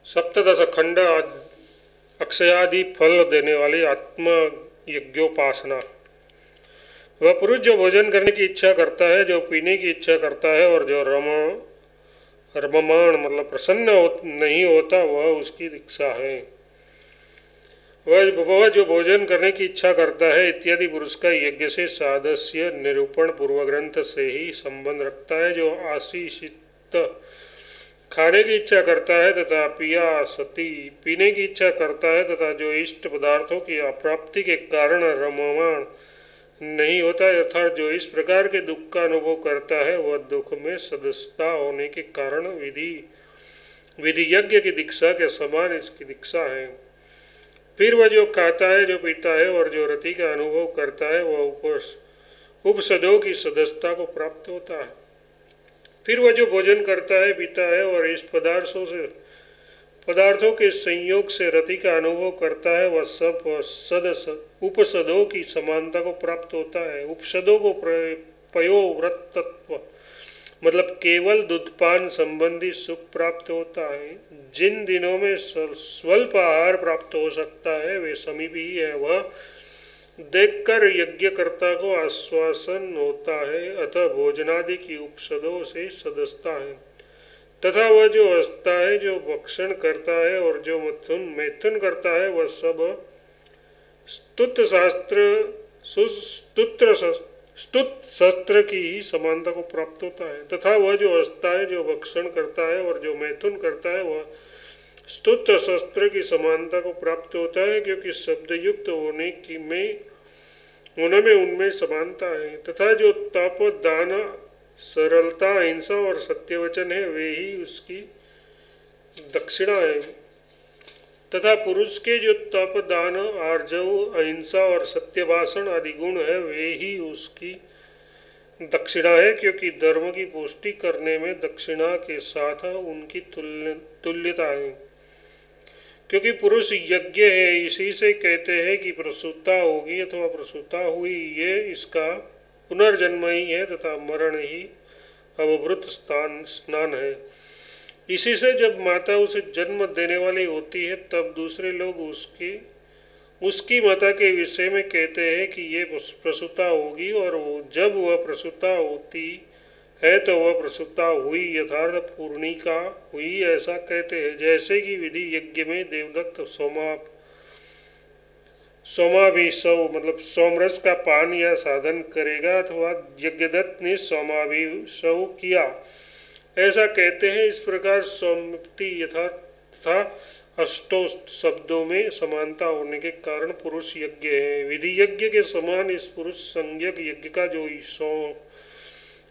सप्तदश खंड अक्षयादि फल देने वाली आत्म यज्ञोपासना। वह पुरुष जो भोजन करने की इच्छा करता है, जो पीने की इच्छा करता है और जो रममाण मतलब प्रसन्न नहीं होता, वह उसकी दीक्षा है। वह जो भोजन करने की इच्छा करता है इत्यादि पुरुष का यज्ञ से सादस्य निरूपण पूर्व ग्रंथ से ही संबंध रखता है। जो आशीषित खाने की इच्छा करता है तथा पिया सती पीने की इच्छा करता है तथा जो इष्ट पदार्थों की अप्राप्ति के कारण रममाण नहीं होता, अर्थात जो इस प्रकार के दुख का अनुभव करता है, वह दुख में सदस्यता होने के कारण विधि यज्ञ की दीक्षा के समान इसकी दीक्षा है। फिर वह जो खाता है, जो पीता है और जो रति का अनुभव करता है, वह उपसदों की सदस्यता को प्राप्त होता है। फिर वह जो भोजन करता है, पीता है और इस पदार्थों के संयोग से रति का अनुभव करता है, वह सब उपसदों की समानता को प्राप्त होता है। उपसदों को पयोव्रतत्व मतलब केवल दुधपान संबंधी सुख प्राप्त होता है। जिन दिनों में स्वल्प आहार प्राप्त हो सकता है, वे समीपी ही है। वह देखकर यज्ञकर्ता को आश्वासन होता है, अतः भोजनादि की उपसदों से सदस्यता है। तथा वह जो हंसता है, जो भक्षण करता है और जो मैथुन करता है, वह सब स्तुत शस्त्र की ही समानता को प्राप्त होता है। तथा वह जो हंसता है, जो भक्षण करता है और जो मैथुन करता है, वह स्तुत शस्त्र की समानता को प्राप्त होता है, क्योंकि शब्दयुक्त होने में उनमें समानता है। तथा जो तप दान सरलता अहिंसा और सत्यवचन है, वे ही उसकी दक्षिणा है। तथा पुरुष के जो तप दान आर्जव अहिंसा और सत्य भाषण आदि गुण है, वे ही उसकी दक्षिणा है, क्योंकि धर्म की पुष्टि करने में दक्षिणा के साथ उनकी तुल्यता है। क्योंकि पुरुष यज्ञ है, इसी से कहते हैं कि प्रसूता होगी अथवा प्रसूता हुई, ये इसका पुनर्जन्म ही है तथा मरण ही अवभृत स्नान है। इसी से जब माता उसे जन्म देने वाली होती है, तब दूसरे लोग उसकी माता के विषय में कहते हैं कि ये प्रसूता होगी, और जब वह प्रसूता होती है तो वह प्रसूता हुई, यथार्थ पूर्णिका हुई, ऐसा कहते हैं। जैसे कि विधि यज्ञ में देवदत्त सोमाभिषव मतलब सोमरस का पान या साधन करेगा, अथवा यज्ञदत्त ने सोमाभिषव किया, ऐसा कहते हैं। इस प्रकार सौम्यति यथार्थ तथा अष्टोष्ट शब्दों में समानता होने के कारण पुरुष यज्ञ है। विधि यज्ञ के समान इस पुरुष संज्ञक यज्ञ का जो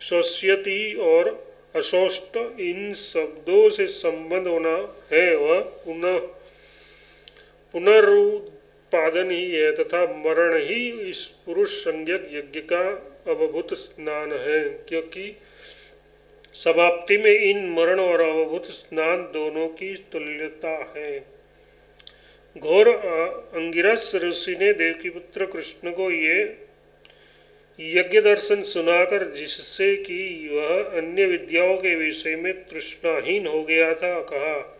शोष्यति और अशोष्ट इन शब्दों से संबंध होना है, वह पुनरुत्पादन ही है तथा मरण ही इस पुरुष संज्ञक यज्ञ का अवभूत स्नान है। क्योंकि समाप्ति में इन मरण और अवभूत स्नान दोनों की तुल्यता है। घोर अंगिरस ऋषि ने देवकीपुत्र कृष्ण को ये यज्ञ दर्शन सुनाकर, जिससे कि वह अन्य विद्याओं के विषय में तृष्णाहीन हो गया था, कहा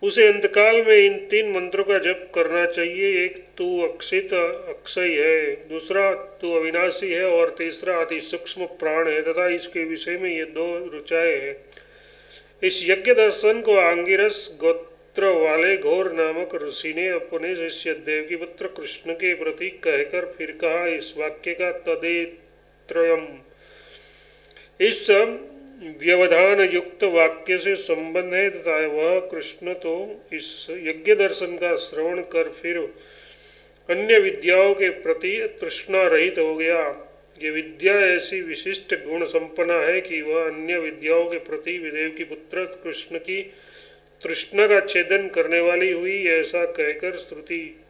उसे अंतकाल में इन 3 मंत्रों का जप करना चाहिए। एक तू अक्षित अक्षय है, दूसरा तू अविनाशी है और तीसरा अति सूक्ष्म प्राण है, तथा इसके विषय में ये 2 ऋचाएँ हैं। इस यज्ञ दर्शन को आंगिरस गोत्र वाले घोर नामक ऋषि ने अपने शिष्य देवकीपुत्र कृष्ण के प्रति कहकर फिर कहा, इस वाक्य का तदेत्रयम् इस व्यवधान युक्त वाक्य से संबंध है, तथा वह कृष्ण तो इस यज्ञ दर्शन का श्रवण कर फिर अन्य विद्याओं के प्रति तृष्णा रहित हो गया। ये विद्या ऐसी विशिष्ट गुण संपन्न है कि वह अन्य विद्याओं के प्रति देवकीपुत्र कृष्ण की तृष्णा का छेदन करने वाली हुई, ऐसा कहकर स्तुति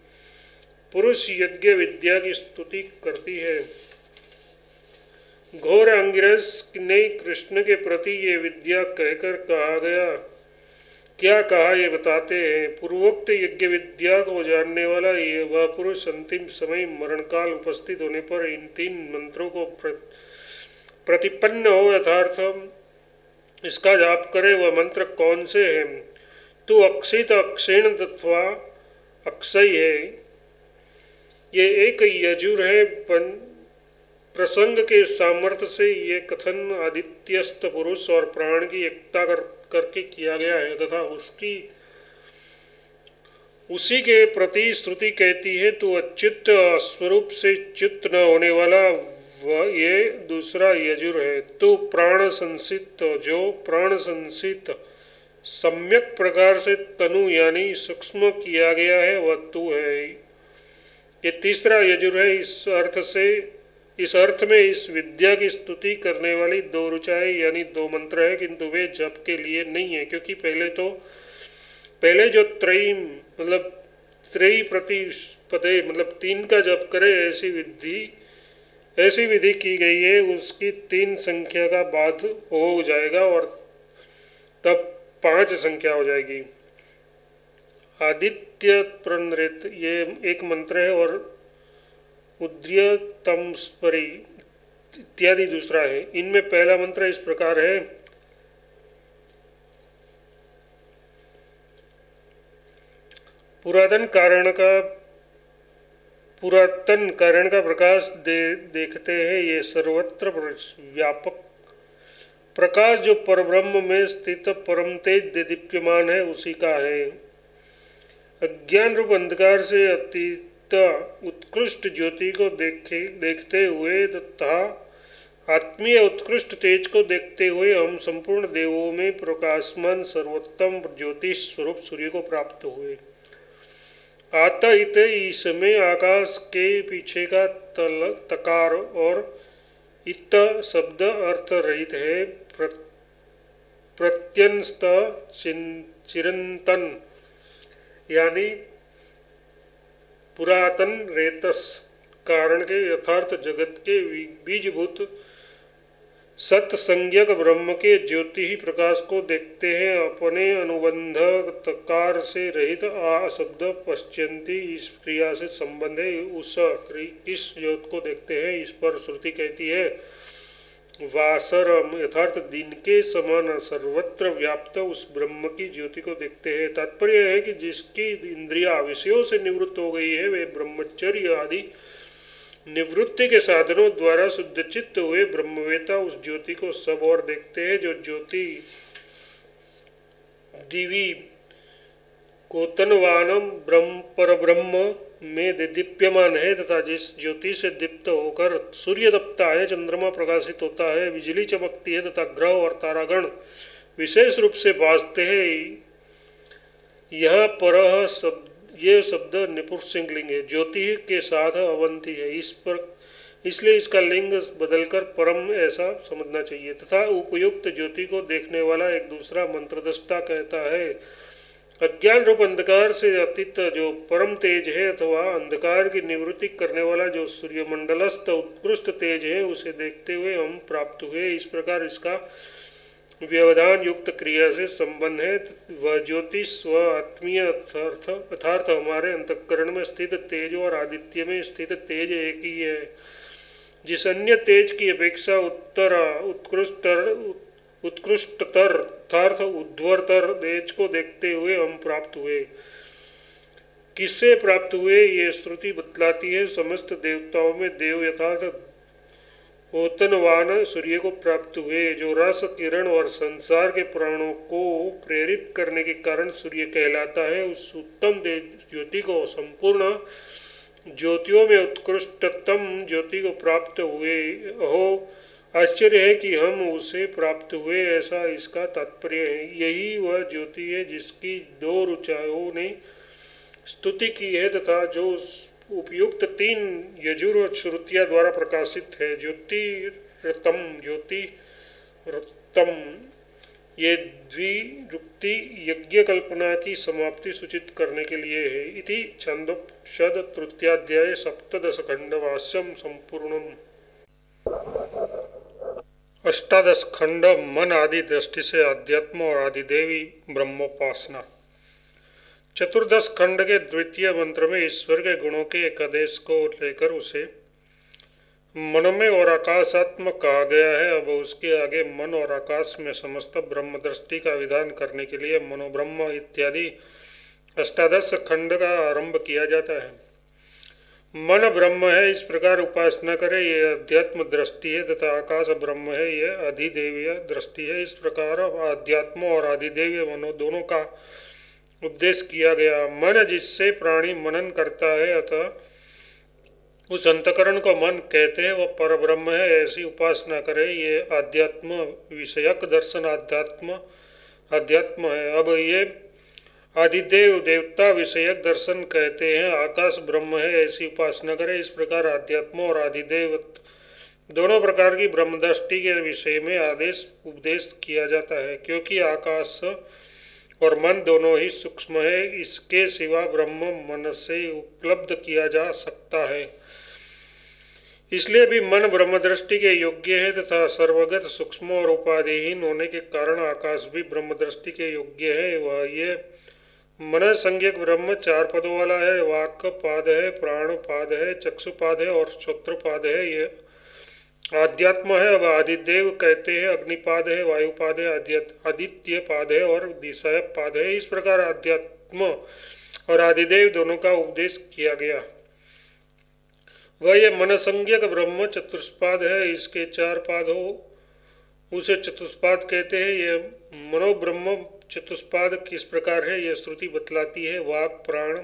पुरुष यज्ञ विद्या की स्तुति करती है। घोर अंगिरस ने कृष्ण के प्रति ये विद्या कहकर क्या कहा ये बताते हैं। पूर्वोक्त यज्ञ विद्या को जानने वाला ये वह पुरुष अंतिम समय मरण काल उपस्थित होने पर इन 3 मंत्रों को प्रतिपन्न हो यथार्थ इसका जाप करे। वह मंत्र कौन से हैं? तू अक्षित अक्षेण तत्वा अक्षय है। ये एक यजुर है। प्रसंग के सामर्थ्य से ये कथन आदित्यस्थ पुरुष और प्राण की एकता करके किया गया है तथा उसी के प्रति श्रुति कहती है तो अच्युत स्वरूप से च्युत न होने वाला वह ये दूसरा यजुर है। तो प्राण संसित, जो प्राण संसित सम्यक प्रकार से तनु यानी सूक्ष्म किया गया है वह तू है। ये तीसरा यजुर है। इस अर्थ में इस विद्या की स्तुति करने वाली दो ऋचाएं यानी दो मंत्र है, किंतु वे जप के लिए नहीं है, क्योंकि पहले जो त्रयी मतलब त्रयी प्रतिपदे मतलब 3 का जप करे ऐसी विधि की गई है, उसकी 3 संख्या का बाद हो जाएगा और तब 5 संख्या हो जाएगी। आदित्य प्रणृत ये एक मंत्र है और उद्यतम स्परी इत्यादि दूसरा है। इनमें पहला मंत्र इस प्रकार है, पुरातन कारण का प्रकाश देखते हैं। ये सर्वत्र व्यापक प्रकाश जो परब्रह्म में स्थित परम तेज दीप्यमान है उसी का है। अज्ञान रूप अंधकार से अतीत उत्कृष्ट ज्योति को देखते हुए तथा आत्मीय उत्कृष्ट तेज को देखते हुए हम संपूर्ण देवों में प्रकाशमान सर्वोत्तम ज्योतिष स्वरूप सूर्य को प्राप्त हुए। आता इत इसमें आकाश के पीछे का तकार और इत शब्द अर्थ रहित है। प्रत्यंस्त चिरंतन यानी पुरातन रेतस कारण के यथार्थ जगत के बीजभूत सत्संज्ञक ब्रह्म के ज्योति ही प्रकाश को देखते हैं। अपने अनुबंध तकार से रहित आ शब्द पश्चंती इस क्रिया से संबंध है। इस ज्योत को देखते हैं, इस पर श्रुति कहती है वासरम यथार्थ दिन के समान सर्वत्र व्याप्त उस ब्रह्म की ज्योति को देखते हैं। तात्पर्य है कि जिसकी इंद्रिया विषयों से निवृत्त हो गई है वे ब्रह्मचर्य आदि निवृत्ति के साधनों द्वारा शुद्ध चित्त हुए ब्रह्मवेता उस ज्योति को सब और देखते हैं। जो ज्योति दिवी कोतनवानम परब्रह्म में दीप्यमान है तथा जिस ज्योति से दीप्त होकर सूर्य तपता है, चंद्रमा प्रकाशित होता है, बिजली चमकती है तथा ग्रह और तारागण विशेष रूप से भासते हैं। यहाँ पर ये शब्द निपुंसक लिंग है, ज्योति के साथ अवंती है, इसलिए इसका लिंग बदलकर परम ऐसा समझना चाहिए। तथा उपयुक्त ज्योति को देखने वाला एक दूसरा मंत्रदृष्टा कहता है अज्ञान रूप अंधकार से अतीत जो परम तेज है अथवा अंधकार की निवृत्ति करने वाला जो सूर्यमंडलस्थ उत्कृष्ट तेज है उसे देखते हुए हम प्राप्त हुए। इस प्रकार इसका व्यवधान युक्त क्रिया से संबंध है। वह ज्योति स्व आत्मीय अर्थार्थ हमारे अंतःकरण में स्थित तेज और आदित्य में स्थित तेज एक ही है। जिस अन्य तेज की अपेक्षा उत्कृष्टतर अर्थार्थ उद्वरतर तेज को देखते हुए हम प्राप्त हुए। किससे प्राप्त हुए ये श्रुति बतलाती है। समस्त देवताओं में देव यथार्थ ओतनवान सूर्य को प्राप्त हुए, जो रस किरण और संसार के प्राणों को प्रेरित करने के कारण सूर्य कहलाता है। उस उत्तम ज्योति को संपूर्ण ज्योतियों में उत्कृष्टतम ज्योति को प्राप्त हुए हो। आश्चर्य है कि हम उसे प्राप्त हुए, ऐसा इसका तात्पर्य है। यही वह ज्योति है जिसकी 2 ऋचाओं ने स्तुति की है तथा जो उपयुक्त 3 यजुर श्रुतियां द्वारा प्रकाशित है। ज्योतिरतम ये द्विरुक्ति यज्ञ कल्पना की समाप्ति सूचित करने के लिए है। इति छंदोपनिषद तृतीयाध्याय 17 खंड भाष्यम संपूर्णम। 18 खंड मन आदि दृष्टि से अध्यात्म और आदिदेवी ब्रह्मोपासना। 14 खंड के द्वितीय मंत्र में ईश्वर के गुणों के एक आदेश को लेकर उसे मनोमय और आकाशात्मक कहा गया है। अब उसके आगे मन और आकाश में समस्त ब्रह्म दृष्टि का विधान करने के लिए मनोब्रह्म इत्यादि अष्टादश खंड का आरंभ किया जाता है। मन ब्रह्म है, इस प्रकार उपासना करें, ये अध्यात्म दृष्टि है, तथा आकाश ब्रह्म है, ये अधिदेवीय दृष्टि है। इस प्रकार अध्यात्म और अधिदेवीय मनो दोनों का उपदेश किया गया। मन जिससे प्राणी मनन करता है, अतः उस अंतकरण को मन कहते हैं, वह पर ब्रह्म है, ऐसी उपासना करे। ये आध्यात्म विषयक दर्शन अध्यात्म है। अब ये आदिदेव देवता विषयक दर्शन कहते हैं, आकाश ब्रह्म है, ऐसी उपासना करे। इस प्रकार आध्यात्म और आदिदेव दोनों प्रकार की ब्रह्म दृष्टि के विषय में उपदेश किया जाता है, क्योंकि आकाश और मन दोनों ही सूक्ष्म है, इसके सिवा ब्रह्म मन से उपलब्ध किया जा सकता है। इसलिए भी मन ब्रह्म दृष्टि के योग्य है, तथा सर्वगत सूक्ष्म और उपाधिहीन होने के कारण आकाश भी ब्रह्म दृष्टि के योग्य है। वह ये मन संज्ञक ब्रह्म चार पदों वाला है। वाक पाद है, प्राण पाद है, चक्षुपाद है और श्रोत्र पाद है, ये आध्यात्म है। अब आदिदेव कहते हैं, अग्निपाद है, वायुपाद है, आदित्य पाद है और दिशाय पाद है। इस प्रकार आध्यात्म और आदिदेव दोनों का उपदेश किया गया। वह ये मन संज्ञक ब्रह्म चतुष्पाद है, इसके चार पाद हो उसे चतुष्पाद कहते हैं। ये मनोब्रह्म चतुष्पाद किस प्रकार है, यह श्रुति बतलाती है। वाक प्राण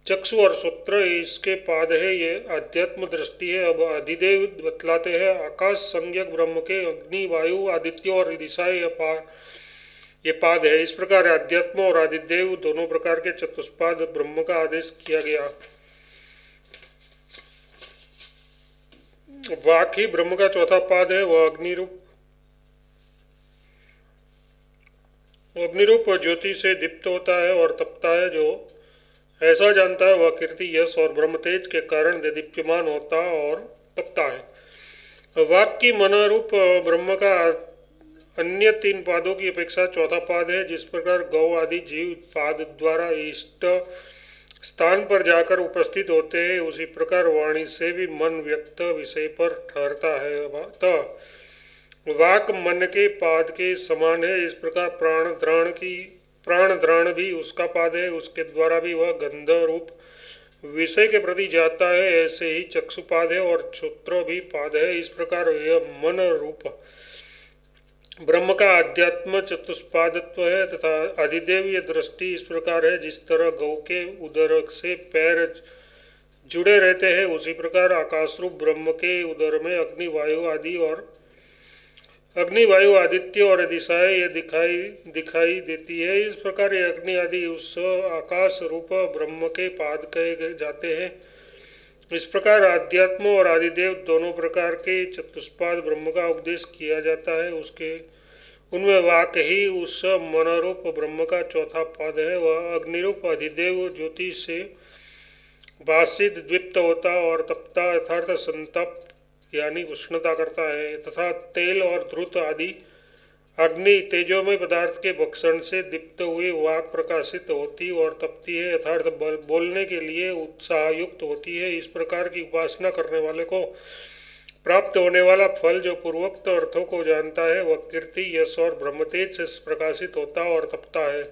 चक्षु और श्रोत्र इसके पाद है, ये अध्यात्म दृष्टि है। अब अधिदेव बतलाते हैं, आकाश संज्ञक ब्रह्म के अग्नि वायु आदित्य और दिशा ये पाद है। इस प्रकार अध्यात्म और आदिदेव दोनों प्रकार के चतुष्पाद ब्रह्म का आदेश किया गया। वाक ही ब्रह्म का चौथा पाद है, वह अग्निरूप ज्योति से दीप्त होता है और तपता है। जो ऐसा जानता है वह कीर्ति यश और ब्रह्म तेज के कारण दीप्यमान होता और तपता है। वाक की मनरूप ब्रह्म का अन्य तीन पादों की अपेक्षा चौथा पाद है। जिस प्रकार गौ आदि जीव पाद द्वारा इष्ट स्थान पर जाकर उपस्थित होते हैं, उसी प्रकार वाणी से भी मन व्यक्त विषय पर ठहरता है। अतः वाक मन के पाद के समान है। इस प्रकार प्राण द्राण भी उसका पाद है, उसके द्वारा भी वह गंध रूप विषय के प्रति जाता है। ऐसे ही चक्षुपाद है और श्रोत्र भी पाद है। इस प्रकार यह मन रूप ब्रह्म का अध्यात्म चतुष्पादत्व है। तथा अधिदेवीय दृष्टि इस प्रकार है, जिस तरह गौ के उदर से पैर जुड़े रहते हैं, उसी प्रकार आकाश रूप ब्रह्म के उदर में अग्नि वायु आदित्य और दिशाएं ये दिखाई देती है। इस प्रकार ये अग्नि आदि उस आकाश रूप ब्रह्म के पाद कहे जाते हैं। इस प्रकार आध्यात्म और आदिदेव दोनों प्रकार के चतुष्पाद ब्रह्म का उपदेश किया जाता है। उनमें वाक ही उस मनोरूप ब्रह्म का चौथा पाद है। वह अग्निरूप अधिदेव ज्योति से भाषित द्विप्त होता और तपता अर्थात संतप यानी उष्णता करता है, तथा तेल और ध्रुत आदि अग्नि तेजोमय पदार्थ के भक्षण से दीप्त हुई वाक प्रकाशित होती और तपती है, अर्थात बोलने के लिए उत्साहयुक्त होती है। इस प्रकार की उपासना करने वाले को प्राप्त होने वाला फल जो पूर्वोक्त अर्थों को जानता है, वह कीर्ति यश और ब्रह्मतेज से प्रकाशित होता और तपता है।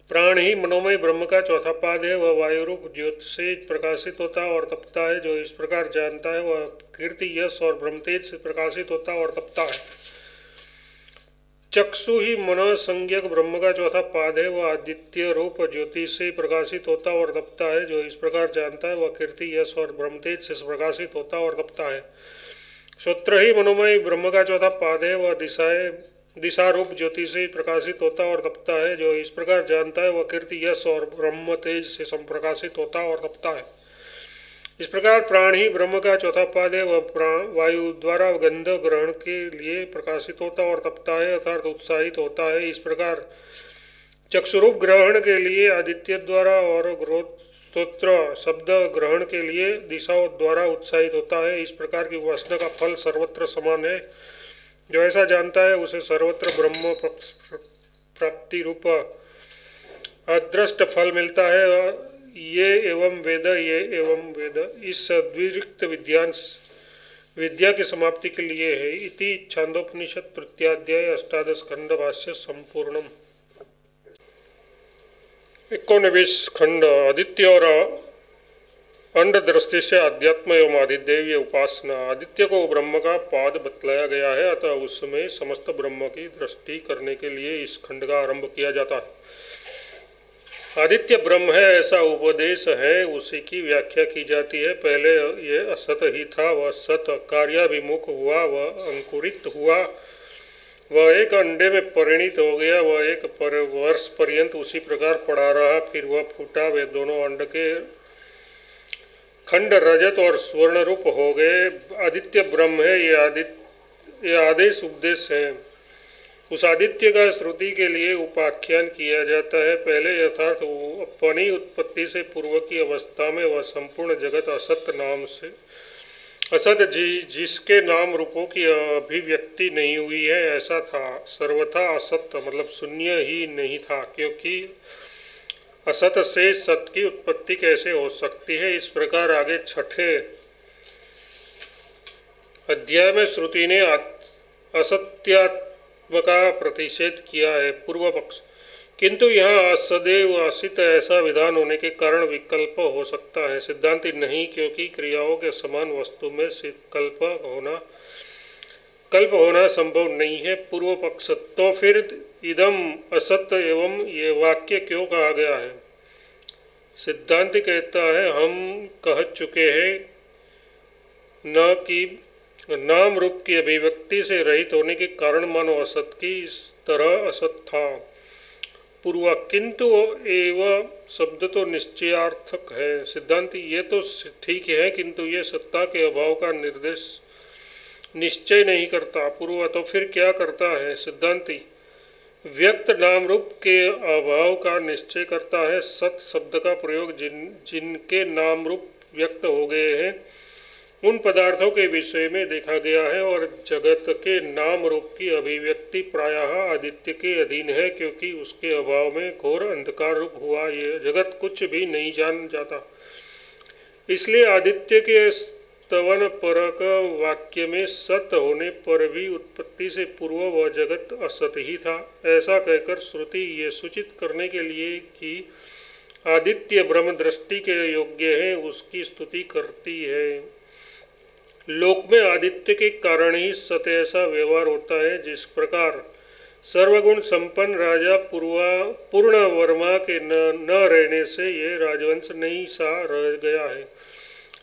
प्राण ही मनोमय ब्रह्म का चौथा पाद है। वह वायु रूप ज्योति से प्रकाशित होता और तपता है। जो इस प्रकार जानता है वह कीर्ति यश और ब्रह्मतेज से प्रकाशित होता और तपता है। चक्षु ही मनो संज्ञक ब्रह्म का चौथा पाद है। वह आदित्य रूप ज्योति से प्रकाशित होता और तपता है। जो इस प्रकार जानता है वह कीर्ति यश और ब्रह्मतेज से प्रकाशित होता और तपता है। श्रोत्र ही मनोमय ब्रह्म का चौथा पाद है। वह दिशा रूप ज्योति से प्रकाशित होता और तपता है। जो इस प्रकार जानता है वह कीर्ति यश और ब्रह्म तेज से संप्रकाशित होता और तपता है। इस प्रकार प्राण ही ब्रह्म का चौथा पाद है। वह प्राण वायु द्वारा गंध ग्रहण के लिए प्रकाशित होता और तपता है, अर्थात उत्साहित होता है। इस प्रकार चक्षुरूप ग्रहण के लिए आदित्य द्वारा और स्तोत्र शब्द ग्रहण के लिए दिशाओं द्वारा उत्साहित होता है। इस प्रकार की उपासना का फल सर्वत्र समान है। जो ऐसा जानता है उसे सर्वत्र ब्रह्म प्राप्ति रूप अदृष्ट फल मिलता है। ये एवं वेद, ये एवं वेद, इस अद्विरिक्त विद्या की समाप्ति के लिए है। इति छांदोपनिषद तृतीयाध्याय अष्टादश खंड भाष्य संपूर्णम। 19 खंड। आदित्य और अंड दृष्टि से अध्यात्म एवं आदिदेवीय उपासना। आदित्य को ब्रह्म का पाद बतलाया गया है, अतः उसमें समस्त ब्रह्म की दृष्टि करने के लिए इस खंड का आरंभ किया जाता है। आदित्य ब्रह्म है ऐसा उपदेश है, उसी की व्याख्या की जाती है। पहले ये असत ही था, वह सत कार्याभिमुख हुआ, वह अंकुरित हुआ, वह एक अंडे में परिणित हो गया, वह एक वर्ष पर्यंत उसी प्रकार पड़ा रहा, फिर वह फूटा, वे दोनों अंड के खंड रजत और स्वर्ण रूप हो गए। आदित्य ब्रह्म है, ये आदेश उपदेश है। उस आदित्य का श्रुति के लिए उपाख्यान किया जाता है। पहले यथार्थ अपनी उत्पत्ति से पूर्व की अवस्था में वह संपूर्ण जगत असत नाम से, असत जिसके नाम रूपों की अभिव्यक्ति नहीं हुई है ऐसा था। सर्वथा असत मतलब शून्य ही नहीं था, क्योंकि असत से सत की उत्पत्ति कैसे हो सकती है। इस प्रकार आगे छठे अध्याय में श्रुति ने असत्यात्म का प्रतिषेध किया है। पूर्व पक्ष, किंतु यहाँ सदैव असित ऐसा विधान होने के कारण विकल्प हो सकता है। सिद्धांति नहीं, क्योंकि क्रियाओं के समान वस्तु में कल्प होना संभव नहीं है। पूर्व पक्ष, तो फिर इदम असत एवं ये वाक्य क्यों कहा गया है। सिद्धांति कहता है, हम कह चुके हैं न कि नाम रूप की अभिव्यक्ति से रहित होने के कारण मानो असत की इस तरह असत था। पूर्वा, किंतु एवं शब्द तो निश्चयार्थक है। सिद्धांति, ये तो ठीक है, किंतु ये सत्ता के अभाव का निर्देश निश्चय नहीं करता। पूर्व, तो फिर क्या करता है। सिद्धांति, व्यक्त नाम रूप के अभाव का निश्चय करता है। सत शब्द का प्रयोग जिनके नाम रूप व्यक्त हो गए हैं उन पदार्थों के विषय में देखा गया है, और जगत के नाम रूप की अभिव्यक्ति प्रायः आदित्य के अधीन है, क्योंकि उसके अभाव में घोर अंधकार रूप हुआ ये जगत कुछ भी नहीं जान जाता। इसलिए आदित्य के स्तवन परक वाक्य में सत होने पर भी उत्पत्ति से पूर्व वह जगत असत ही था। ऐसा कहकर श्रुति ये सूचित करने के लिए कि आदित्य ब्रह्म दृष्टि के योग्य है उसकी स्तुति करती है। लोक में आदित्य के कारण ही सत ऐसा व्यवहार होता है। जिस प्रकार सर्वगुण संपन्न राजा पूर्ण वर्मा के न रहने से ये राजवंश नहीं सा रह गया है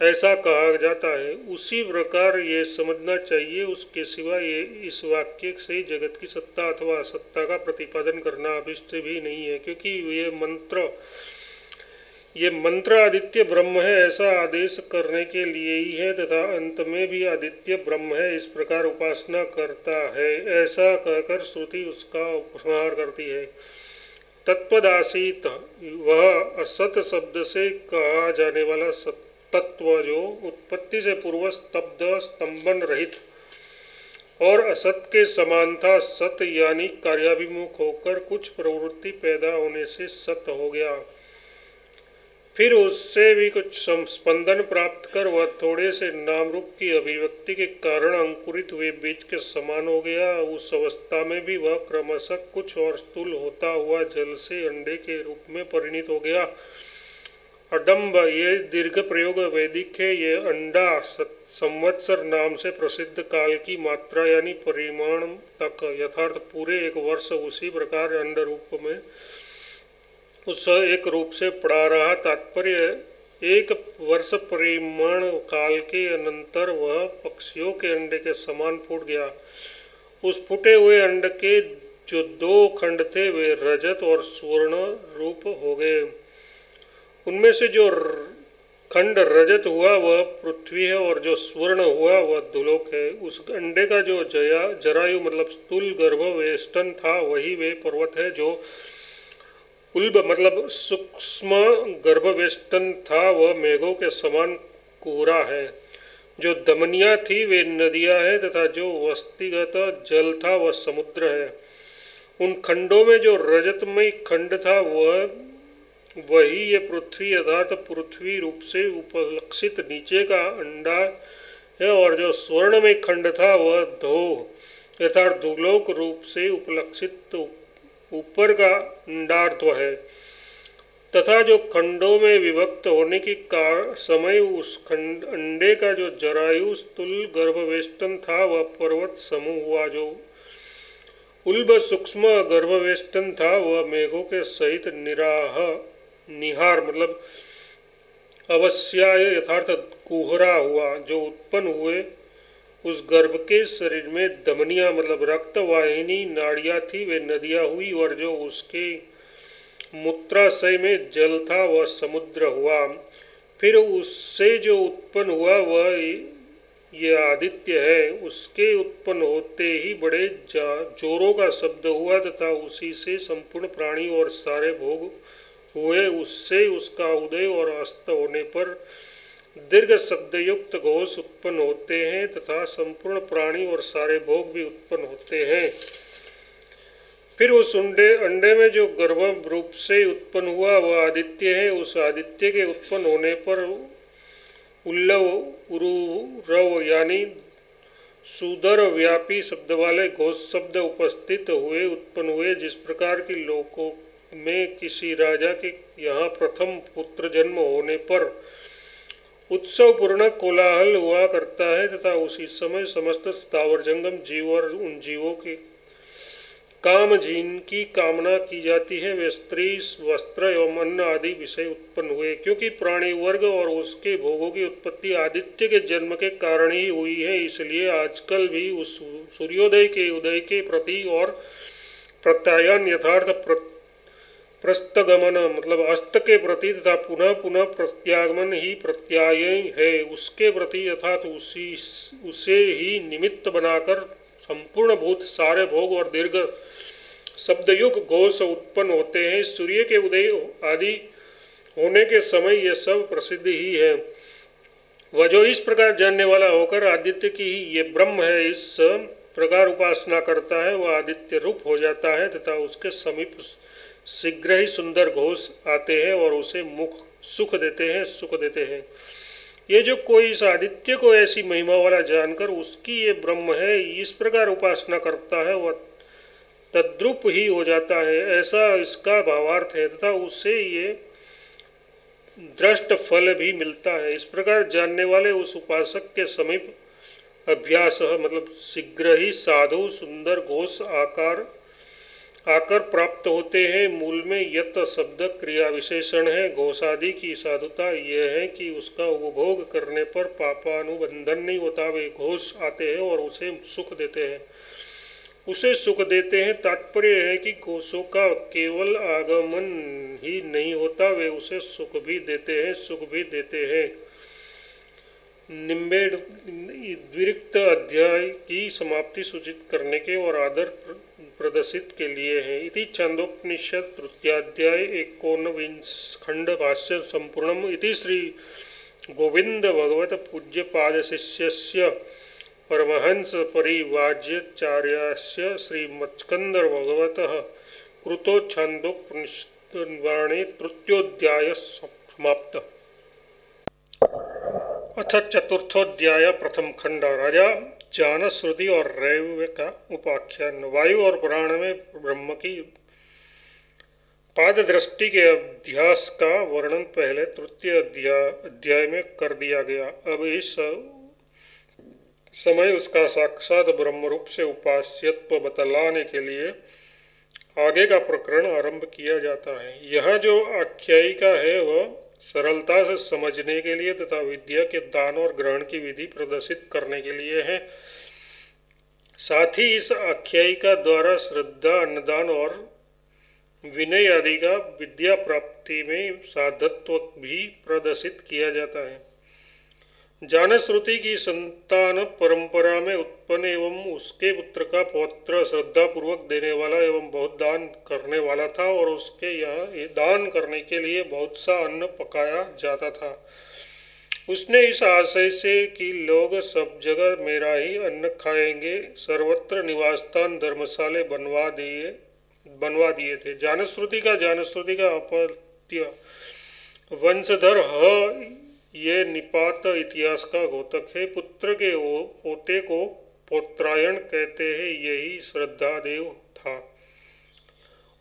ऐसा कहा जाता है, उसी प्रकार ये समझना चाहिए उसके सिवा ये इस वाक्य से जगत की सत्ता अथवा असत्ता का प्रतिपादन करना अभिष्ट भी नहीं है, क्योंकि ये मंत्र आदित्य ब्रह्म है ऐसा आदेश करने के लिए ही है, तथा अंत में भी आदित्य ब्रह्म है इस प्रकार उपासना करता है ऐसा कहकर श्रुति उसका उपसंहार करती है। तत्पदासीत, वह असत शब्द से कहा जाने वाला तत्व जो उत्पत्ति से पूर्व स्तब्ध स्तंभन रहित और असत के समान था, सत यानी कार्याभिमुख होकर कुछ प्रवृत्ति पैदा होने से सत हो गया, फिर उससे भी कुछ स्पंदन प्राप्त कर वह थोड़े से नाम रूप की अभिव्यक्ति के कारण अंकुरित हुए बीज के समान हो गया। उस अवस्था में भी वह क्रमशः कुछ और स्थूल होता हुआ जल से अंडे के रूप में परिणित हो गया। अडम्ब, ये दीर्घ प्रयोग वैदिक है। ये अंडा संवत्सर नाम से प्रसिद्ध काल की मात्रा यानी परिमाण तक यथार्थ पूरे एक वर्ष उसी प्रकार अंड रूप में उस एक रूप से पड़ा रहा। तात्पर्य, एक वर्ष परिमाण काल के अनंतर वह पक्षियों के अंडे के समान फूट गया। उस फूटे हुए अंड के जो दो खंड थे वे रजत और स्वर्ण रूप हो गए। उनमें से जो खंड रजत हुआ वह पृथ्वी है और जो स्वर्ण हुआ वह दुलोक है। उस अंडे का जो जरायु मतलब स्थूल गर्भ वेष्टन था वही वे पर्वत है। जो उल्ब मतलब सूक्ष्म गर्भवेष्टन था वह मेघों के समान कोहरा है। जो दमनियाँ थी वे नदियाँ हैं तथा जो वस्तिगत जल था वह समुद्र है। उन खंडों में जो रजतमय खंड था वह वही ये पृथ्वी अर्थात पृथ्वी रूप से उपलक्षित नीचे का अंडा है, और जो स्वर्ण में खंड था वह धो यथार्थ दुलोक रूप से उपलक्षित ऊपर का अंडार्थ है, तथा जो खंडों में विभक्त होने की समय उस खंड अंडे का जो जरायु स्थूल गर्भवेष्टन था वह पर्वत समूह हुआ, जो उल्ब सूक्ष्म गर्भवेष्टन था वह मेघों के सहित निहार मतलब अवश्याय यथार्थ कुहरा हुआ, जो उत्पन्न हुए उस गर्भ के शरीर में धमनियाँ मतलब रक्तवाहिनी नाड़ियाँ थी वे नदियाँ हुई, और जो उसके मूत्राशय में जल था वह समुद्र हुआ। फिर उससे जो उत्पन्न हुआ वह ये आदित्य है, उसके उत्पन्न होते ही बड़े जोरों का शब्द हुआ, तथा उसी से संपूर्ण प्राणी और सारे भोग हुए। उससे उसका उदय और अस्त होने पर दीर्घ शब्दयुक्त घोष उत्पन्न होते हैं, तथा संपूर्ण प्राणी और सारे भोग भी उत्पन्न होते हैं। फिर उस अंडे में जो गर्भ रूप से उत्पन्न हुआ वह आदित्य है, उस आदित्य के उत्पन्न होने पर उल्लव उरुरव यानी सुदर व्यापी शब्द वाले घोष शब्द उपस्थित हुए उत्पन्न हुए। जिस प्रकार की लोकों में किसी राजा के यहाँ प्रथम पुत्र जन्म होने पर उत्सव पूर्ण कोलाहल हुआ करता है, तथा उसी समय समस्त स्थावर जंगम जीव और उन जीवों के काम जिनकी कामना की जाती है वे स्त्री वस्त्र एवं अन्न आदि विषय उत्पन्न हुए, क्योंकि प्राणी वर्ग और उसके भोगों की उत्पत्ति आदित्य के जन्म के कारण ही हुई है। इसलिए आजकल भी उस सूर्योदय के उदय के प्रति और प्रत्यायन यथार्थ प्रस्थगमन मतलब अस्त के प्रति तथा पुनः पुनः प्रत्यागमन ही प्रत्याय है, उसके प्रति अर्थात उसे ही निमित्त बनाकर संपूर्ण भूत सारे भोग और दीर्घ शब्दयुग घोष उत्पन्न होते हैं। सूर्य के उदय आदि होने के समय यह सब प्रसिद्ध ही है। वह जो इस प्रकार जानने वाला होकर आदित्य की ये ब्रह्म है इस प्रकार उपासना करता है वह आदित्य रूप हो जाता है, तथा उसके समीप शीघ्र ही सुंदर घोष आते हैं और उसे सुख देते हैं। ये जो कोई इस आदित्य को ऐसी महिमा वाला जानकर उसकी ये ब्रह्म है इस प्रकार उपासना करता है वह तद्रूप ही हो जाता है, ऐसा इसका भावार्थ है, तथा उससे ये दृष्ट फल भी मिलता है। इस प्रकार जानने वाले उस उपासक के समीप अभ्यास मतलब शीघ्र ही साधु सुंदर घोष आकर प्राप्त होते हैं। मूल में यत शब्द क्रिया विशेषण है। घोषादि की साधुता यह है कि उसका उपभोग करने पर पापानुबंधन नहीं होता, वे घोष आते हैं और उसे सुख देते हैं। तात्पर्य है कि घोषों का केवल आगमन ही नहीं होता, वे उसे सुख भी देते हैं। निम्बेड द्विरिक्त अध्याय की समाप्ति सूचित करने के और आदर प्रदर्शित के लिए है। इति छंदोपनिषद तृतीयाध्याय 19 खंड भाष्य संपूर्णम। इति श्री गोविंद भगवत पूज्य पाद शिष्यस्य परमहंस परिवाज्याचार्यस्य श्री मच्छकंदर भगवतः कृतो छंदोपनिषद्वाणे तृतीयोध्याय समाप्त। अथ चतुर्थोध्याय प्रथम खंड राजा जानश्रुति और रैव का उपाख्यान। वायु और पुराण में ब्रह्म की पाद दृष्टि के अध्यास का वर्णन पहले तृतीय अध्याय में कर दिया गया। अब इस समय उसका साक्षात ब्रह्म रूप से उपास्यत्व बतलाने के लिए आगे का प्रकरण आरंभ किया जाता है। यह जो आख्यायिका है वह सरलता से समझने के लिए तथा विद्या के दान और ग्रहण की विधि प्रदर्शित करने के लिए है। साथ ही इस आख्यायिका द्वारा श्रद्धा अन्नदान और विनय आदि का विद्या प्राप्ति में साधत्व भी प्रदर्शित किया जाता है। जानश्रुति की संतान परंपरा में उत्पन्न एवं उसके पुत्र का पौत्र श्रद्धा पूर्वक देने वाला एवं बहुत दान करने वाला था और उसके यहाँ दान करने के लिए बहुत सा अन्न पकाया जाता था। उसने इस आशय से कि लोग सब जगह मेरा ही अन्न खाएंगे सर्वत्र निवास स्थान धर्मशाले बनवा दिए थे। जानश्रुति का द्वितीय वंशधर ह ये निपात इतिहास का घोतक है। पुत्र के पोते को पौत्रायण कहते हैं, यही श्रद्धादेव था।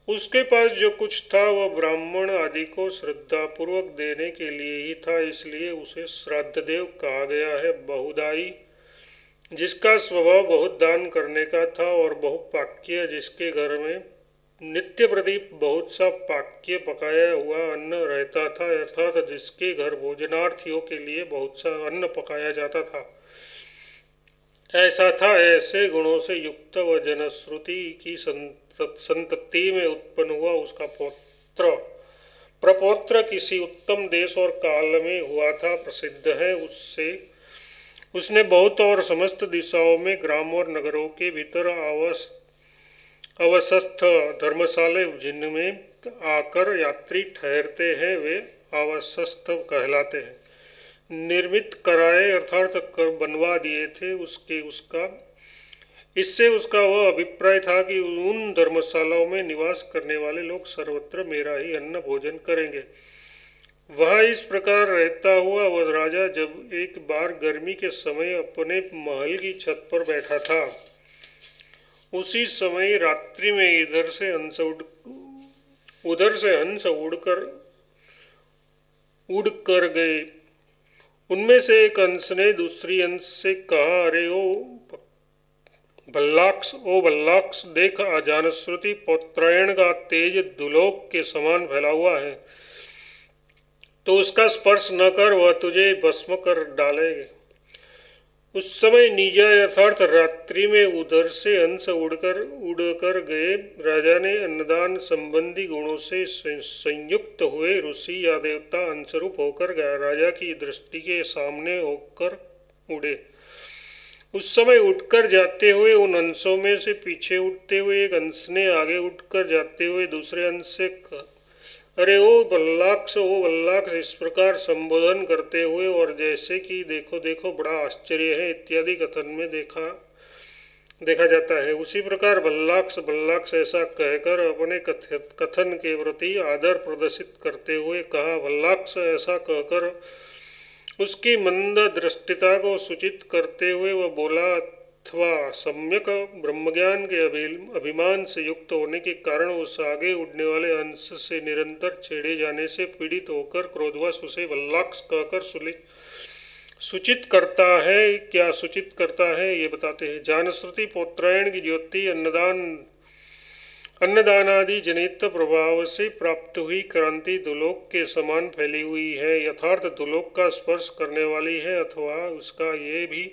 उसके पास जो कुछ था वह ब्राह्मण आदि को श्रद्धापूर्वक देने के लिए ही था, इसलिए उसे श्राद्धदेव कहा गया है। बहुदाई जिसका स्वभाव बहुत दान करने का था, और बहुपाक्य जिसके घर में नित्य प्रति बहुत सा पाक्य पकाया हुआ अन्न रहता था, अर्थात जिसके घर भोजनार्थियों के लिए बहुत सा अन्न पकाया जाता था, ऐसा था। ऐसे गुणों से युक्त व जनश्रुति की संतति में उत्पन्न हुआ उसका पौत्र प्रपौत्र किसी उत्तम देश और काल में हुआ था, प्रसिद्ध है। उसने बहुत और समस्त दिशाओं में ग्राम और नगरों के भीतर अवस्थस्थ धर्मशाले जिनमें आकर यात्री ठहरते हैं वे अवस्थस्थ कहलाते हैं, निर्मित कराए अर्थात कर बनवा दिए थे। इससे उसका वह अभिप्राय था कि उन धर्मशालाओं में निवास करने वाले लोग सर्वत्र मेरा ही अन्न भोजन करेंगे। वह इस प्रकार रहता हुआ वह राजा जब एक बार गर्मी के समय अपने महल की छत पर बैठा था, उसी समय रात्रि में उधर से हंस उड़कर गए। उनमें से एक हंस ने दूसरी हंस से कहा, अरे ओ भल्लाक्ष देख, जानश्रुति पौत्रायण का तेज दुलोक के समान फैला हुआ है, तो उसका स्पर्श न कर, वह तुझे भस्म कर डालेगा। उस समय नीजा अर्थात रात्रि में उधर से हंस उड़कर गए राजा ने अन्नदान संबंधी गुणों से संयुक्त हुए ऋषि या देवता अंशरूप होकर गया राजा की दृष्टि के सामने होकर उड़े। उस समय उठकर जाते हुए उन हंसों में से पीछे उठते हुए एक हंस ने आगे उठकर जाते हुए दूसरे हंस से अरे ओ भल्लाक्ष इस प्रकार संबोधन करते हुए, और जैसे कि देखो देखो बड़ा आश्चर्य है इत्यादि कथन में देखा जाता है, उसी प्रकार भल्लाक्ष ऐसा कहकर अपने कथन के प्रति आदर प्रदर्शित करते हुए कहा। भल्लाक्ष ऐसा कहकर उसकी मंद दृष्टिता को सूचित करते हुए वह बोला, अथवा सम्यक ब्रह्मज्ञान के अभिमान से युक्त होने के कारण उस आगे उड़ने वाले अंश से निरंतर छेड़े जाने से पीड़ित होकर क्रोधवश उसे भल्लाक्ष कहकर सूचित करता है। क्या सूचित करता है ये बताते हैं। जानश्रुति पौत्रायण की ज्योति अन्नदान आदि जनित प्रभाव से प्राप्त हुई क्रांति दुलोक के समान फैली हुई है, यथार्थ दुलोक का स्पर्श करने वाली है। अथवा उसका ये भी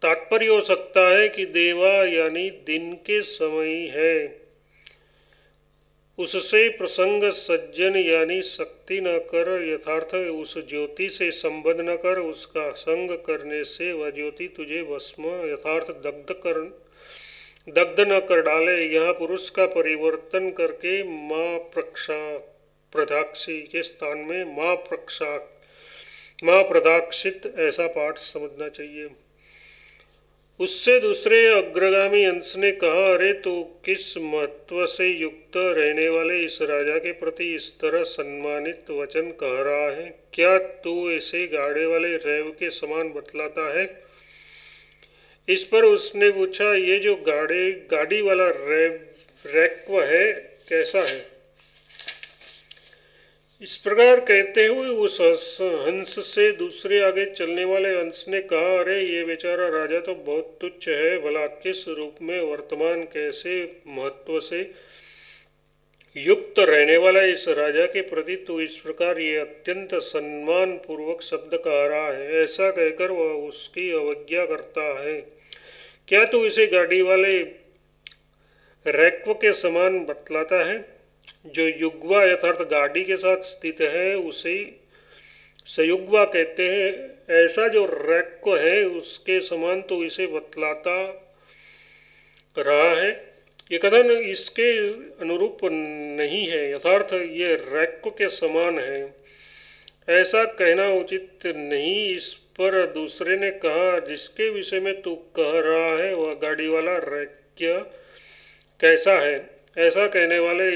तात्पर्य हो सकता है कि देवा यानी दिन के समय है, उससे प्रसंग सज्जन यानी शक्ति न कर, यथार्थ उस ज्योति से संबंध न कर, उसका संग करने से वह ज्योति तुझे भस्म यथार्थ दग्ध न कर डाले। यहाँ पुरुष का परिवर्तन करके माँ प्रदाक्षी के स्थान में माँ प्रदाक्षित ऐसा पाठ समझना चाहिए। उससे दूसरे अग्रगामी अंश ने कहा, अरे तो किस महत्व से युक्त रहने वाले इस राजा के प्रति इस तरह सम्मानित वचन कह रहा है? क्या तू ऐसे गाड़े वाले रैव के समान बतलाता है? इस पर उसने पूछा, ये जो गाड़ी वाला रैक्व है कैसा है? इस प्रकार कहते हुए उस हंस से दूसरे आगे चलने वाले हंस ने कहा, अरे ये बेचारा राजा तो बहुत तुच्छ है, भला किस रूप में वर्तमान कैसे महत्व से युक्त रहने वाला इस राजा के प्रति तो इस प्रकार ये अत्यंत सम्मान पूर्वक शब्द कह रहा है। ऐसा कहकर वह उसकी अवज्ञा करता है। क्या तू इसे गाड़ी वाले रैक्व के समान बतलाता है? जो युग्वा यथार्थ गाड़ी के साथ स्थित है उसे सयुग्वा कहते हैं। ऐसा जो रैक्व है उसके समान तो इसे बतलाता रहा है। ये कथन इसके अनुरूप नहीं है, यथार्थ ये रैक्व के समान है, ऐसा कहना उचित नहीं। इस पर दूसरे ने कहा, जिसके विषय में तू कह रहा है वह गाड़ी वाला रैक्व कैसा है? ऐसा कहने वाले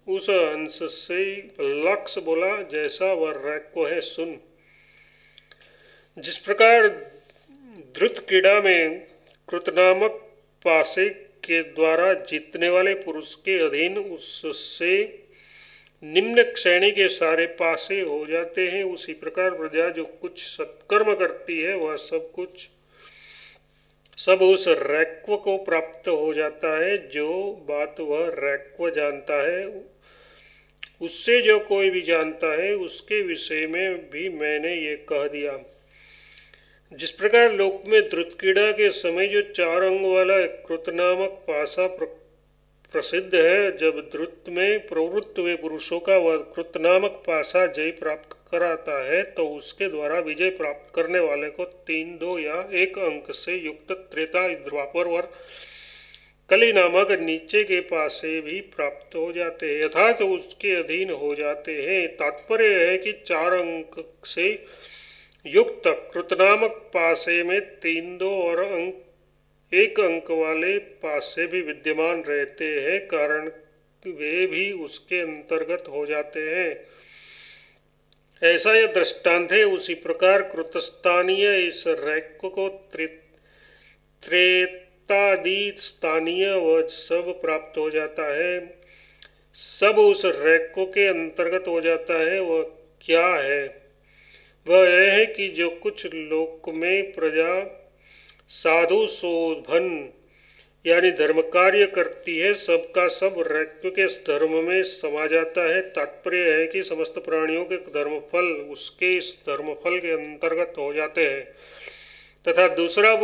उस अंश से लक्ष्य बोला, जैसा वह रैक्व है सुन। जिस प्रकार द्रुत क्रीड़ा में कृतनामक पासे के द्वारा जीतने वाले पुरुष के अधीन उससे निम्न श्रेणी के सारे पासे हो जाते हैं, उसी प्रकार प्रजा जो कुछ सत्कर्म करती है वह सब उस रैक्व को प्राप्त हो जाता है। जो बात वह रैक्व जानता है उससे जो कोई भी जानता है उसके विषय में भी मैंने ये कह दिया। जिस प्रकार लोक में द्रुत क्रीड़ा के समय जो 4 अंग वाला कृतनामक पासा प्रसिद्ध है, जब द्रुत में प्रवृत्त हुए पुरुषों का वह कृतनामक पासा जय प्राप्त कराता है तो उसके द्वारा विजय प्राप्त करने वाले को 3, 2 या 1 अंक से युक्त त्रेता, द्वापर और कली नामक नीचे के पासे भी प्राप्त हो जाते हैं, यथार्थ उसके अधीन हो जाते हैं। तात्पर्य है कि 4 अंक से युक्त कृतनामक पासे में 3, 2 और 1 अंक वाले पासे भी विद्यमान रहते हैं, कारण वे भी उसके अंतर्गत हो जाते हैं। ऐसा यह दृष्टांत है। उसी प्रकार कृतस्थानीय इस रैक्व को त्रेतादि स्थानीय व सब प्राप्त हो जाता है, सब उस रैक्व के अंतर्गत हो जाता है। वह क्या है? वह यह है कि जो कुछ लोक में प्रजा साधु शोभन यानी धर्म कार्य करती है, सबका सब रैक्व के धर्म में समा जाता है। तात्पर्य है कि समस्त प्राणियों के धर्मफल उसके इस धर्मफल के अंतर्गत हो जाते हैं, तथा दूसरा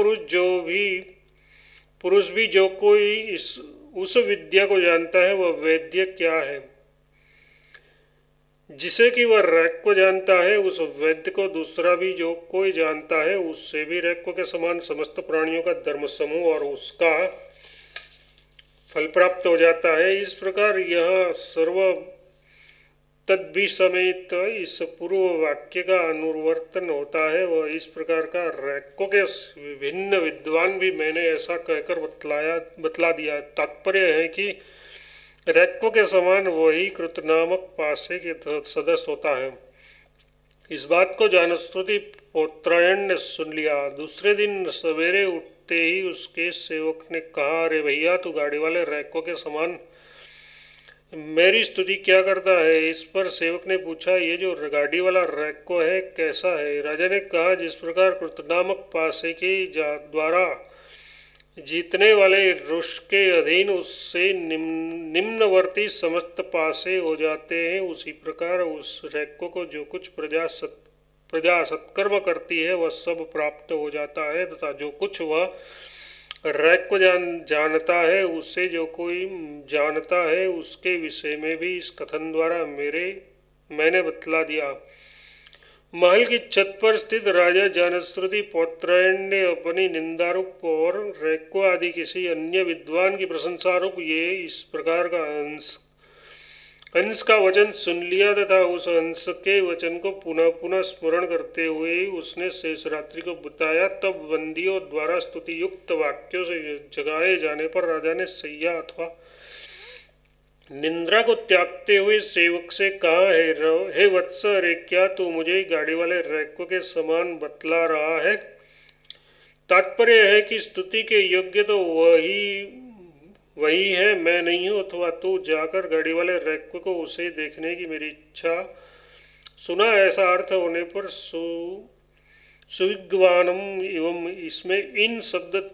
पुरुष भी जो कोई उस विद्या को जानता है वह वैद्य क्या है, जिसे कि वह रैक्व जानता है, उस वैद्य को दूसरा भी जो कोई जानता है उससे भी रैक्व के समान समस्त प्राणियों का धर्म समूह और उसका फल प्राप्त हो जाता है। इस प्रकार यह सर्व तद्भि समेत इस पूर्व वाक्य का अनुवर्तन होता है। वह इस प्रकार का रैक्व के विभिन्न विद्वान भी मैंने ऐसा कहकर बतला दिया। तात्पर्य है कि रैक्व के समान वही कृतनामक पासे के सदस्य होता है। इस बात को जानस्तुति पौत्रायण ने सुन लिया। दूसरे दिन सवेरे उठते ही उसके सेवक ने कहा, अरे भैया, तू गाड़ी वाले रैक्व के समान मेरी स्तुति क्या करता है? इस पर सेवक ने पूछा, ये जो गाड़ी वाला रैक्व है कैसा है? राजा ने कहा, जिस प्रकार कृतनामक पासे के द्वारा जीतने वाले ऋष के अधीन उससे निम्नवर्ती समस्त पासे हो जाते हैं, उसी प्रकार उस रैक्व को जो कुछ प्रजा सत्कर्म करती है वह सब प्राप्त हो जाता है, तथा जो कुछ वह रैक्व जानता है उससे जो कोई जानता है उसके विषय में भी इस कथन द्वारा मैंने बतला दिया। महल की छत पर स्थित राजा जानश्रुति पौत्रायण ने अपनी निंदारूप और रैक्व आदि किसी अन्य विद्वान की प्रशंसारूप ये इस प्रकार का अंश का वचन सुन लिया, तथा उस अंश के वचन को पुनः पुनः स्मरण करते हुए उसने शेष रात्रि को बताया। तब बंदियों द्वारा स्तुति युक्त वाक्यों से जगाए जाने पर राजा ने सैया अथवा निंद्रा को त्यागते हुए सेवक से कहा, हे वत्स, अरे क्या तू मुझे गाड़ी वाले रैक्व के समान बतला रहा है? तात्पर्य है कि स्तुति के योग्य तो वही है, मैं नहीं हूँ, अथवा तू जाकर गाड़ी वाले रैक्व को उसे देखने की मेरी इच्छा सुना। ऐसा अर्थ होने पर सुविज्ञानम एवं इसमें इन शब्द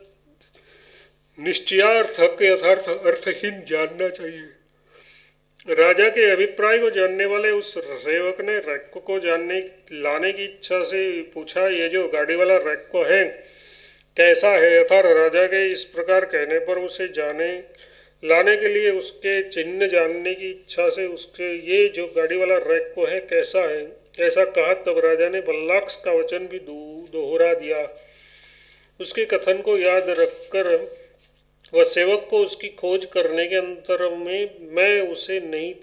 निश्चयार्थक यथार्थ अर्थहीन जानना चाहिए। राजा के अभिप्राय को जानने वाले उस सेवक ने रैक्व को लाने की इच्छा से पूछा, ये जो गाड़ी वाला रैक्व है कैसा है? यथार्थ राजा के इस प्रकार कहने पर उसे लाने के लिए उसके चिन्ह जानने की इच्छा से उसके ये जो गाड़ी वाला रैक्व है कैसा है ऐसा कहा। तब राजा ने बल्लाक्ष का वचन भी दोहरा दिया। उसके कथन को याद रखकर वह सेवक को उसकी खोज करने के अंतर में मैं उसे नहीं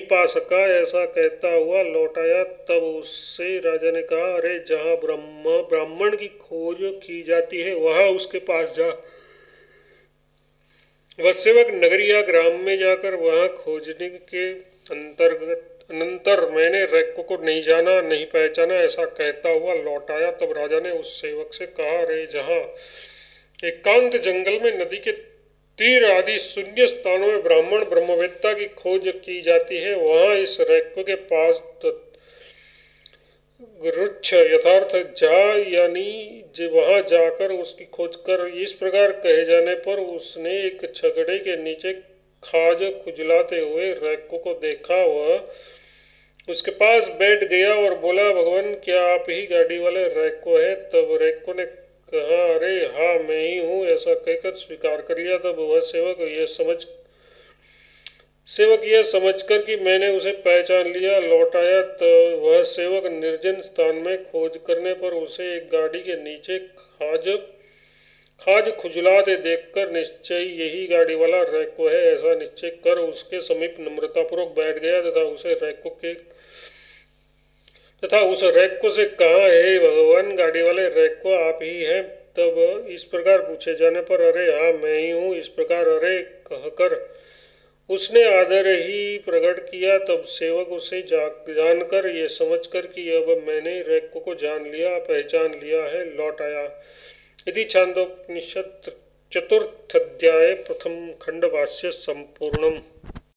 पा सका ऐसा कहता हुआ लौटाया। तब उससे राजा ने कहा, अरे जहाँ ब्राह्मण की खोज की जाती है वहाँ उसके पास जा। वह सेवक नगरी या ग्राम में जाकर वहां खोजने के अनंतर मैंने रैको को नहीं जाना, नहीं पहचाना, ऐसा कहता हुआ लौट आया। तब राजा ने उस सेवक से कहा, रे जहाँ एकांत जंगल में नदी के तीर आदि शून्य स्थानों में ब्राह्मण ब्रह्मवेत्ता की खोज की जाती है, वहां इस रैको के पास रुच्छ यथार्थ जा, यानी वहां जाकर उसकी खोज कर। इस प्रकार कहे जाने पर उसने एक छगड़े के नीचे खाज खुजलाते हुए रैको को देखा। वह उसके पास बैठ गया और बोला, भगवान क्या आप ही गाड़ी वाले रैको है? तब रैको ने कहा, अरे हाँ मैं ही हूँ, ऐसा कहकर स्वीकार कर लिया। तब वह सेवक यह समझकर कि मैंने उसे पहचान लिया लौट आया। तो वह सेवक निर्जन स्थान में खोज करने पर उसे एक गाड़ी के नीचे खाज खुजलाते देखकर निश्चय यही गाड़ी वाला रैको है, ऐसा निश्चय कर उसके समीप नम्रतापूर्वक बैठ गया तथा उस रैको से कहा, हे भगवान गाड़ी वाले रैको आप ही हैं? तब इस प्रकार पूछे जाने पर, अरे हाँ मैं ही हूँ, इस प्रकार अरे कहकर उसने आदर ही प्रकट किया। तब सेवक उसे जानकर ये समझकर कि अब मैंने रैको को जान लिया, पहचान लिया है, लौट आया। इति छांदोपनिषद चतुर्थ अध्याय प्रथम खंड भाष्य संपूर्णम।